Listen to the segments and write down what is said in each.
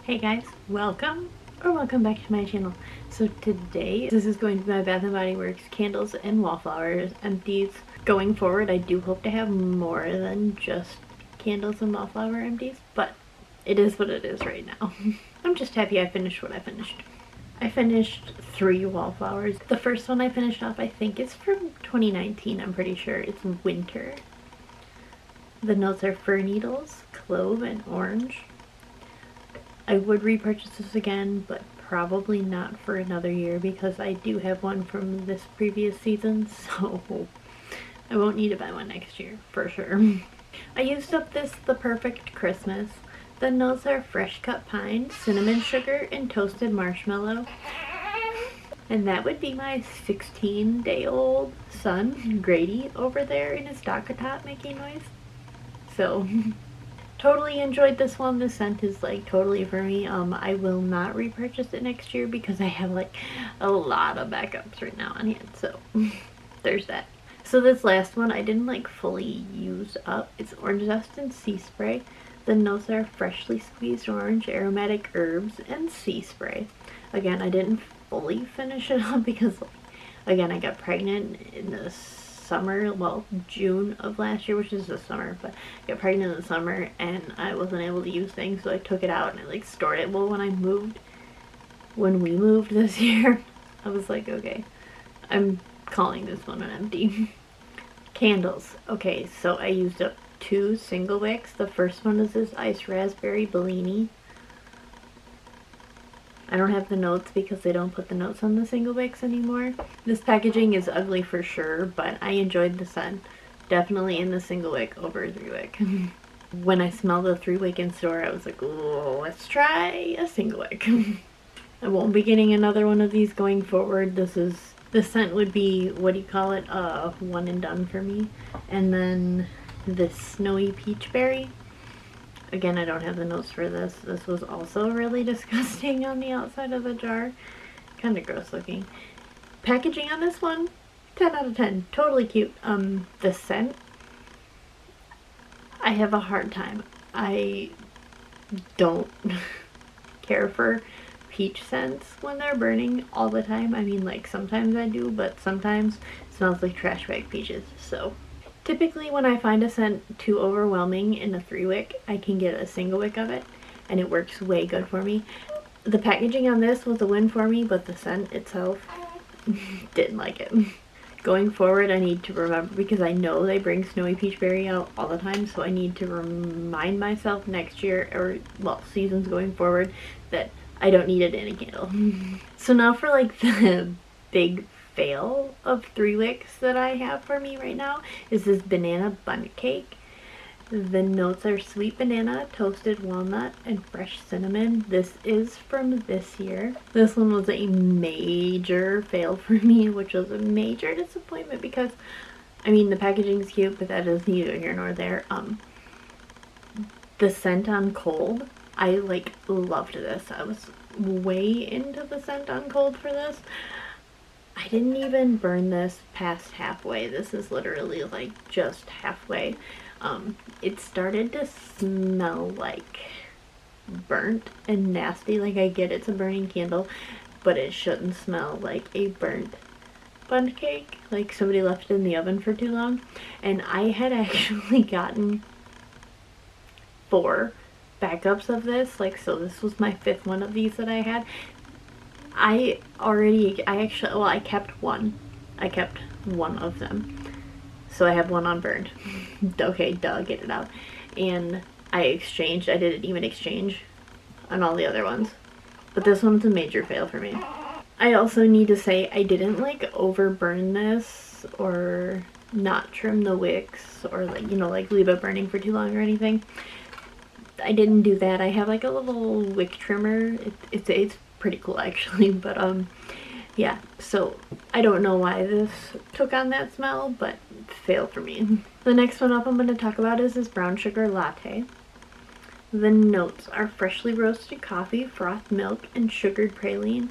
Hey guys, welcome back to my channel. So today, this is going to be my Bath & Body Works candles and Wallflowers empties. Going forward, I do hope to have more than just candles and Wallflower empties, but it is what it is right now. I'm just happy I finished what I finished. I finished 3 Wallflowers. The first one I finished off, I think it's from 2019, I'm pretty sure. It's winter. The notes are fir needles, clove, and orange. I would repurchase this again, but probably not for another year because I do have one from this previous season, so I won't need to buy one next year, for sure. I used up this The Perfect Christmas. The notes are fresh cut pine, cinnamon sugar, and toasted marshmallow. And that would be my 16-day-old son, Grady, over there in his docker top making noise. So... totally enjoyed this one. The scent is like totally for me. I will not repurchase it next year because I have like a lot of backups right now on hand, so there's that. So this last one I didn't like fully use up. It's orange zest and sea spray. The notes are freshly squeezed orange, aromatic herbs, and sea spray. Again, I didn't fully finish it up because again, I got pregnant in this summer, well, June of last year, which is the summer, but I got pregnant in the summer and I wasn't able to use things, so I took it out and I like stored it. Well, when we moved this year, I was like, okay, I'm calling this one an empty. Candles. Okay, so I used up 2 single wicks. The first one is this iced raspberry Bellini. I don't have the notes because they don't put the notes on the single wicks anymore. This packaging is ugly for sure, but I enjoyed the scent. Definitely in the single wick over 3 wick. When I smelled the 3 wick in store, I was like, oh, let's try a single wick. I won't be getting another one of these going forward. The scent would be, what do you call it, one and done for me. And then this snowy peach berry. Again, I don't have the notes for this. This was also really disgusting on the outside of the jar. Kind of gross looking. Packaging on this one, 10 out of 10. Totally cute. The scent, I have a hard time. I don't care for peach scents when they're burning all the time. I mean, like, sometimes I do, but sometimes it smells like trash bag peaches, so... typically when I find a scent too overwhelming in a 3 wick, I can get a single wick of it, and it works way good for me. The packaging on this was a win for me, but the scent itself, didn't like it. Going forward, I need to remember, because I know they bring snowy peach berry out all the time, so I need to remind myself next year, or, well, seasons going forward, that I don't need it in a candle. So now for like the big fail of 3 wicks that I have for me right now is this banana bundt cake. The notes are sweet banana, toasted walnut, and fresh cinnamon. This is from this year. This one was a major fail for me, which was a major disappointment because, I mean, the packaging's cute, but that is neither here nor there. The scent on cold, I like loved this. I was way into the scent on cold for this. I didn't even burn this past halfway. This is literally like just halfway. It started to smell like burnt and nasty. Like, I get it's a burning candle, but it shouldn't smell like a burnt bundt cake. Like somebody left it in the oven for too long. And I had actually gotten 4 backups of this. Like, so this was my 5th one of these that I had. I kept one. I kept one of them. So I have one unburned. Okay, duh, get it out. And I exchanged. I didn't even exchange on all the other ones. But this one's a major fail for me. I also need to say I didn't like overburn this or not trim the wicks or like, you know, like leave it burning for too long or anything. I didn't do that. I have like a little wick trimmer. It's pretty cool actually, but yeah, so I don't know why this took on that smell, but fail for me. The next one up I'm going to talk about is this brown sugar latte. The notes are freshly roasted coffee, frothed milk, and sugared praline.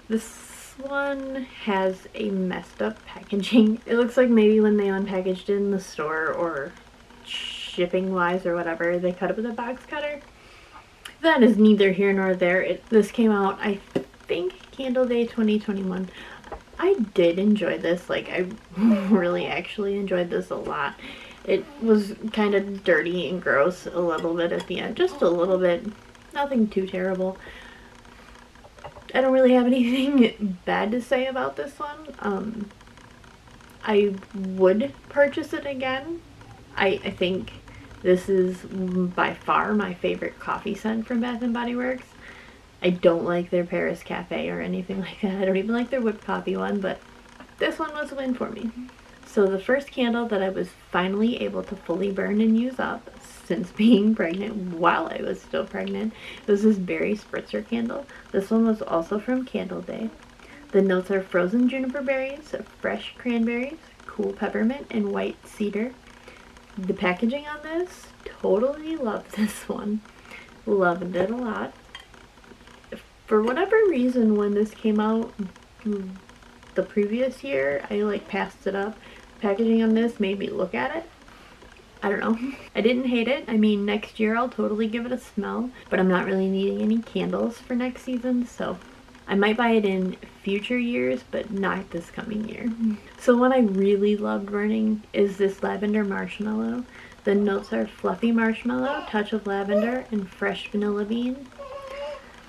This one has a messed up packaging. It looks like maybe when they unpackaged it in the store or shipping wise or whatever, they cut it with a box cutter. that is neither here nor there. This came out, I think, Candle Day 2021. I did enjoy this. Like, I really actually enjoyed this a lot. It was kind of dirty and gross a little bit at the end. Just a little bit. Nothing too terrible. I don't really have anything bad to say about this one. I would purchase it again. I think this is by far my favorite coffee scent from Bath & Body Works. I don't like their Paris Cafe or anything like that. I don't even like their whipped coffee one, but this one was a win for me. So the first candle that I was finally able to fully burn and use up since being pregnant, while I was still pregnant, was this berry spritzer candle. This one was also from Candle Day. The notes are frozen juniper berries, fresh cranberries, cool peppermint, and white cedar. The packaging on this, totally loved this one. Loved it a lot. For whatever reason, when this came out the previous year, I like passed it up. Packaging on this made me look at it. I don't know. I didn't hate it. I mean, next year I'll totally give it a smell, but I'm not really needing any candles for next season, so I might buy it in future years, but not this coming year. So one I really loved burning is this Lavender Marshmallow. The notes are fluffy marshmallow, touch of lavender, and fresh vanilla bean.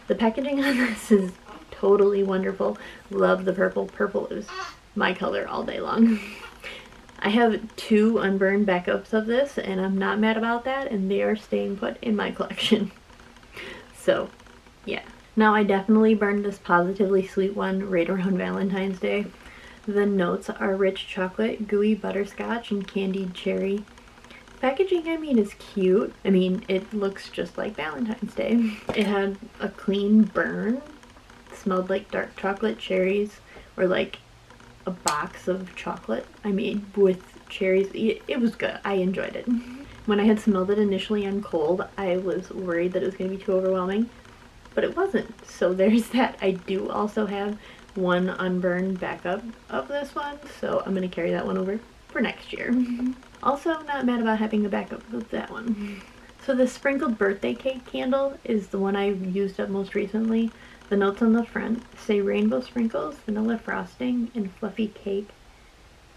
The packaging on this is totally wonderful. Love the purple. Purple is my color all day long. I have 2 unburned backups of this, and I'm not mad about that, and they are staying put in my collection. So, yeah. Now, I definitely burned this Positively Sweet one right around Valentine's Day. The notes are rich chocolate, gooey butterscotch, and candied cherry. Packaging, I mean, is cute. I mean, it looks just like Valentine's Day. It had a clean burn. It smelled like dark chocolate cherries, or like a box of chocolate I made with cherries. It was good. I enjoyed it. When I had smelled it initially on cold, I was worried that it was going to be too overwhelming, but it wasn't. So there's that. I do also have one unburned backup of this one, so I'm going to carry that one over for next year. Also, not mad about having a backup of that one. So the sprinkled birthday cake candle is the one I used up most recently. The notes on the front say rainbow sprinkles, vanilla frosting, and fluffy cake.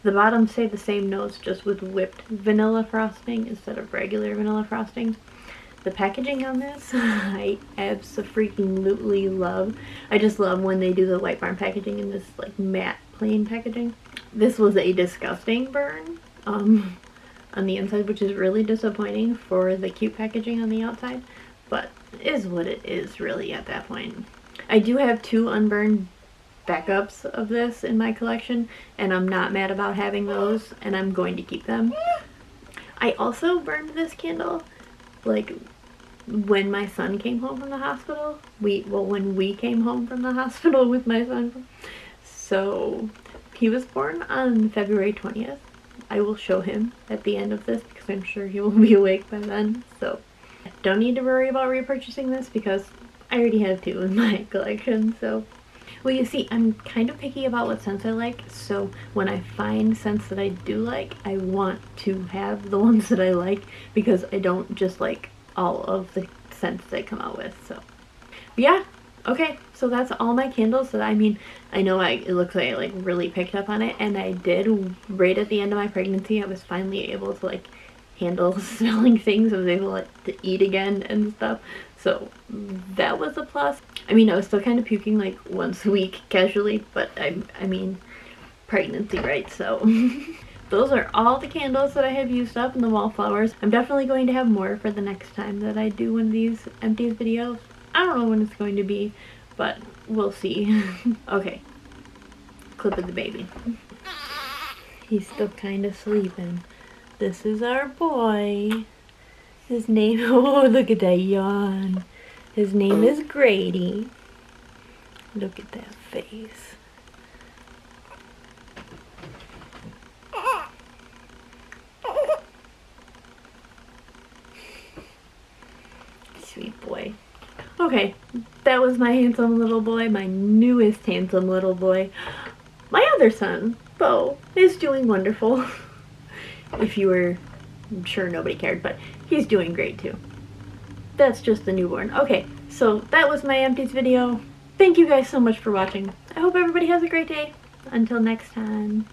The bottom say the same notes, just with whipped vanilla frosting instead of regular vanilla frosting. The packaging on this, I abso-freaking-lutely love. I just love when they do the White Barn packaging in this like matte plain packaging. This was a disgusting burn on the inside, which is really disappointing for the cute packaging on the outside, but it is what it is really at that point. I do have 2 unburned backups of this in my collection, and I'm not mad about having those, and I'm going to keep them. I also burned this candle like when my son came home from the hospital. When we came home from the hospital with my son. So he was born on February 20th. I will show him at the end of this because I'm sure he will be awake by then. So I don't need to worry about repurchasing this because I already have 2 in my collection. So, well, you see, I'm kind of picky about what scents I like. So when I find scents that I do like, I want to have the ones that I like because I don't just like all of the scents they come out with. So, but yeah. Okay, so that's all my candles that I know it looks like I like really picked up on it, and I did right at the end of my pregnancy. I was finally able to like handle smelling things. I was able like, to eat again and stuff. So that was a plus. I mean, I was still kind of puking like once a week casually, but I mean, pregnancy, right? So those are all the candles that I have used up in the Wallflowers. I'm definitely going to have more for the next time that I do one of these empties videos. I don't know when it's going to be, but we'll see. Okay, clip of the baby. He's still kind of sleeping. This is our boy. His name, oh, look at that yawn. His name is Grady. Look at that face. Sweet boy. Okay, that was my handsome little boy, my newest handsome little boy. My other son, Bo, is doing wonderful. If you were, I'm sure nobody cared, but he's doing great too. That's just the newborn. Okay, so that was my empties video. Thank you guys so much for watching. I hope everybody has a great day. Until next time.